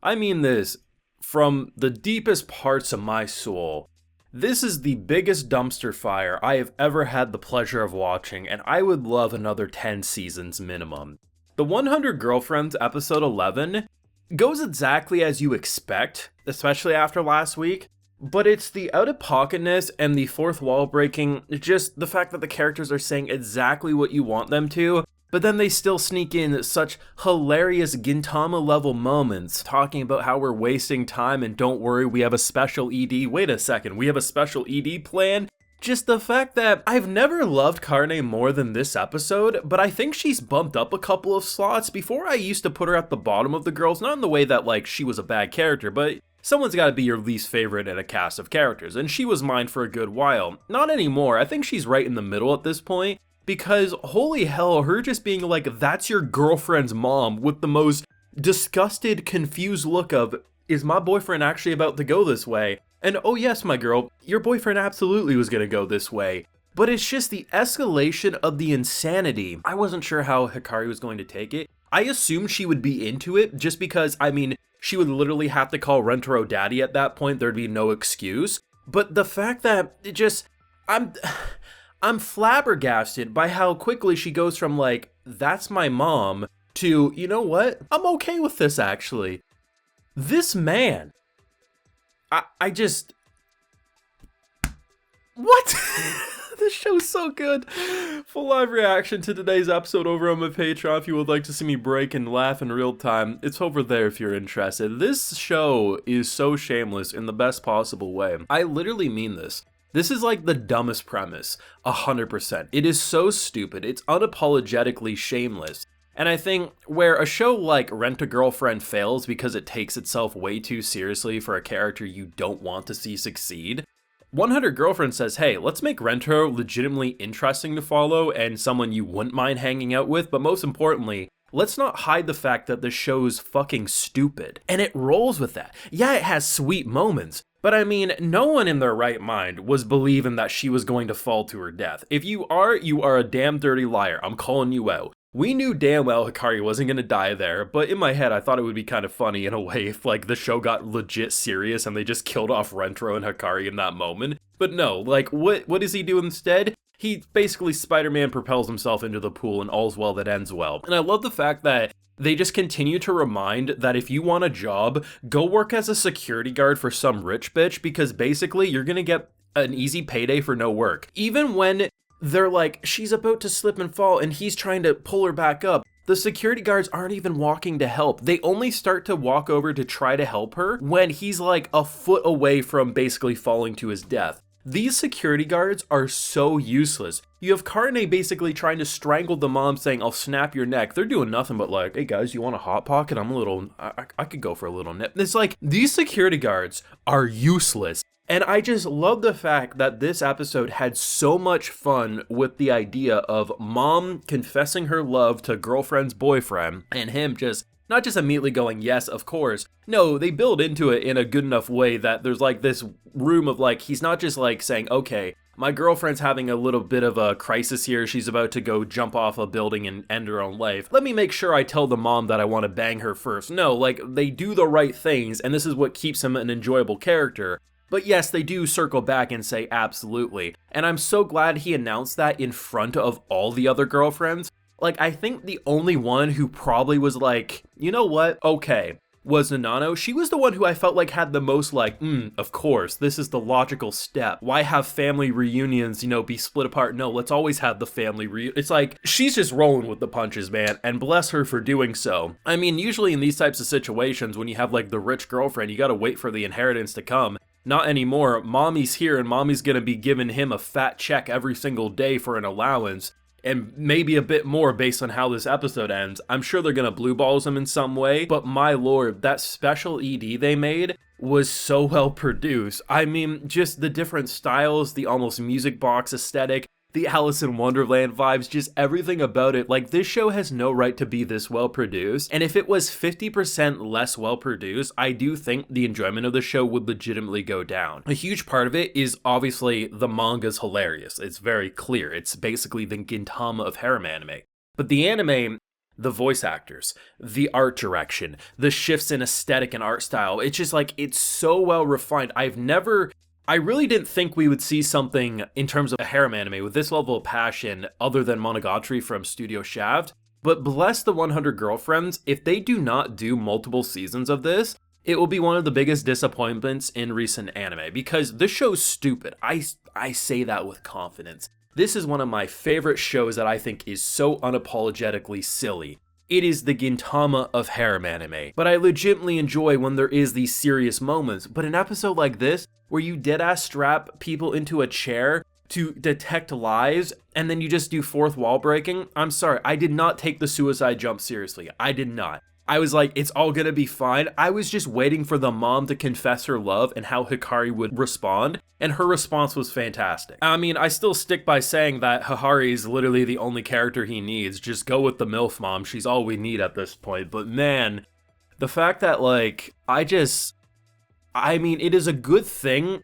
I mean this from the deepest parts of my soul. This is the biggest dumpster fire I have ever had the pleasure of watching, and I would love another 10 seasons minimum. The 100 Girlfriends episode 11 goes exactly as you expect, especially after last week, but it's the out-of-pocketness and the fourth wall breaking, just the fact that the characters are saying exactly what you want them to, but then they still sneak in such hilarious Gintama level moments, talking about how we're wasting time and don't worry, we have a special ED. Wait a second, we have a special ED plan? Just the fact that I've never loved Karne more than this episode, but I think she's bumped up a couple of slots. Before I used to put her at the bottom of the girls, not in the way that like she was a bad character, but someone's gotta be your least favorite in a cast of characters, and she was mine for a good while. Not anymore, I think she's right in the middle at this point. Because, holy hell, her just being like, that's your girlfriend's mom, with the most disgusted, confused look of, is my boyfriend actually about to go this way? And oh yes, my girl, your boyfriend absolutely was gonna go this way. But it's just the escalation of the insanity. I wasn't sure how Hikari was going to take it. I assumed she would be into it, just because, I mean, she would literally have to call Rentaro daddy at that point, there'd be no excuse. But the fact that it just, I'm flabbergasted by how quickly she goes from like, that's my mom, to, you know what? I'm okay with this actually. This man. I just... What? This show's so good. Full live reaction to today's episode over on my Patreon if you would like to see me break and laugh in real time. It's over there if you're interested. This show is so shameless in the best possible way. I literally mean this. This is like the dumbest premise, 100%. It is so stupid, it's unapologetically shameless. And I think where a show like Rent-A-Girlfriend fails because it takes itself way too seriously for a character you don't want to see succeed, 100 Girlfriend says, hey, let's make Rentaro legitimately interesting to follow and someone you wouldn't mind hanging out with, but most importantly, let's not hide the fact that the show's fucking stupid. And it rolls with that. Yeah, it has sweet moments, but I mean, no one in their right mind was believing that she was going to fall to her death. If you are a damn dirty liar. I'm calling you out. We knew damn well Hikari wasn't going to die there, but in my head I thought it would be kind of funny in a way if like the show got legit serious and they just killed off Rentaro and Hikari in that moment. But no, like what does he do instead? He basically Spider-Man propels himself into the pool and all's well that ends well. And I love the fact that they just continue to remind that if you want a job, go work as a security guard for some rich bitch because basically you're gonna get an easy payday for no work. Even when they're like, she's about to slip and fall and he's trying to pull her back up, the security guards aren't even walking to help. They only start to walk over to try to help her when he's like a foot away from basically falling to his death. These security guards are so useless. You have Karne basically trying to strangle the mom saying, I'll snap your neck. They're doing nothing but like, hey guys, you want a hot pocket? I could go for a little nip. It's like, these security guards are useless. And I just love the fact that this episode had so much fun with the idea of mom confessing her love to girlfriend's boyfriend and him just not just immediately going, yes, of course. No, they build into it in a good enough way that there's like this room of like, he's not just like saying, okay, my girlfriend's having a little bit of a crisis here. She's about to go jump off a building and end her own life. Let me make sure I tell the mom that I want to bang her first. No, like they do the right things and this is what keeps him an enjoyable character. But yes, they do circle back and say absolutely. And I'm so glad he announced that in front of all the other girlfriends. Like, I think the only one who probably was like, you know what, okay, was Nanano. She was the one who I felt like had the most like, of course, this is the logical step. Why have family reunions, be split apart? No, let's always have the family reunion. It's like, she's just rolling with the punches, man, and bless her for doing so. I mean, usually in these types of situations, when you have like the rich girlfriend, you gotta wait for the inheritance to come. Not anymore. Mommy's here and mommy's gonna be giving him a fat check every single day for an allowance. And maybe a bit more based on how this episode ends. I'm sure they're gonna blue balls him in some way, but my lord, that special ED they made was so well produced. I mean, just the different styles, the almost music box aesthetic, the Alice in Wonderland vibes, just everything about it. Like, this show has no right to be this well produced. And if it was 50% less well produced, I do think the enjoyment of the show would legitimately go down. A huge part of it is obviously the manga's hilarious. It's very clear. It's basically the Gintama of harem anime. But the anime the voice actors, the art direction, the shifts in aesthetic and art style. It's just like, it's so well refined. I really didn't think we would see something in terms of a harem anime with this level of passion other than Monogatari from Studio Shaft. But bless the 100 Girlfriends, if they do not do multiple seasons of this, it will be one of the biggest disappointments in recent anime, because this show's stupid. I say that with confidence. This is one of my favorite shows that I think is so unapologetically silly. It is the Gintama of harem anime, but I legitimately enjoy when there is these serious moments. But an episode like this, where you deadass strap people into a chair to detect lies, and then you just do fourth wall breaking, I'm sorry, I did not take the suicide jump seriously. I did not. I was like, it's all gonna be fine. I was just waiting for the mom to confess her love and how Hikari would respond, and her response was fantastic. I mean, I still stick by saying that Hikari is literally the only character he needs. Just go with the MILF mom, she's all we need at this point. But man, the fact that I mean, it is a good thing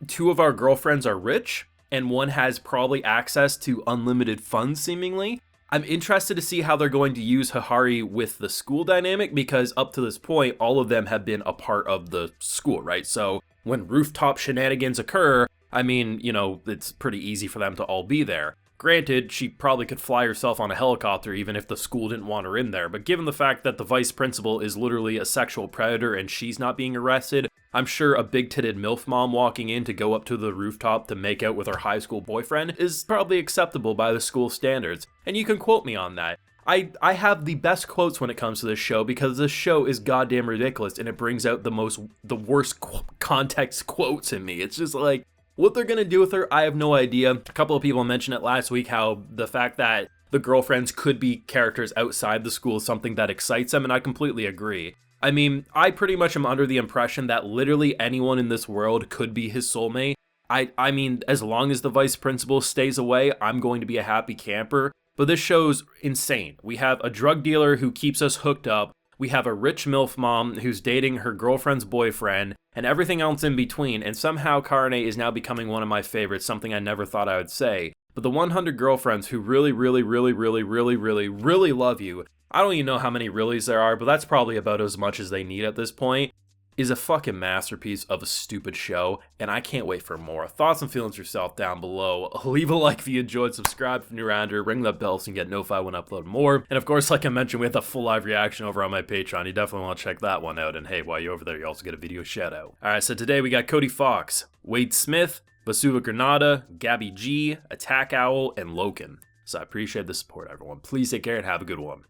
two of our girlfriends are rich, and one has probably access to unlimited funds seemingly. I'm interested to see how they're going to use Hikari with the school dynamic, because up to this point, all of them have been a part of the school, right? So when rooftop shenanigans occur, I mean, you know, it's pretty easy for them to all be there. Granted, she probably could fly herself on a helicopter even if the school didn't want her in there, but given the fact that the vice principal is literally a sexual predator and she's not being arrested, I'm sure a big-titted MILF mom walking in to go up to the rooftop to make out with her high school boyfriend is probably acceptable by the school standards, and you can quote me on that. I have the best quotes when it comes to this show, because this show is goddamn ridiculous and it brings out the worst context quotes in me. It's just like, what they're gonna do with her, I have no idea. A couple of people mentioned it last week, how the fact that the girlfriends could be characters outside the school is something that excites them, and I completely agree. I mean, I pretty much am under the impression that literally anyone in this world could be his soulmate. I mean, as long as the vice principal stays away, I'm going to be a happy camper. But this show's insane. We have a drug dealer who keeps us hooked up. We have a rich MILF mom who's dating her girlfriend's boyfriend, and everything else in between, and somehow Karne is now becoming one of my favorites, something I never thought I would say. But the 100 girlfriends who really love you, I don't even know how many reallys there are, but that's probably about as much as they need at this point, is a fucking masterpiece of a stupid show, and I can't wait for more. Thoughts and feelings yourself down below. Leave a like if you enjoyed, subscribe if you're new around here, ring that bell so you can get notified when I upload more. And of course, like I mentioned, we have the full live reaction over on my Patreon. You definitely want to check that one out, and hey, while you're over there, you also get a video shout out. Alright, so today we got Cody Fox, Wade Smith, Basula Granada, Gabby G, Attack Owl, and Loken. So I appreciate the support, everyone. Please take care and have a good one.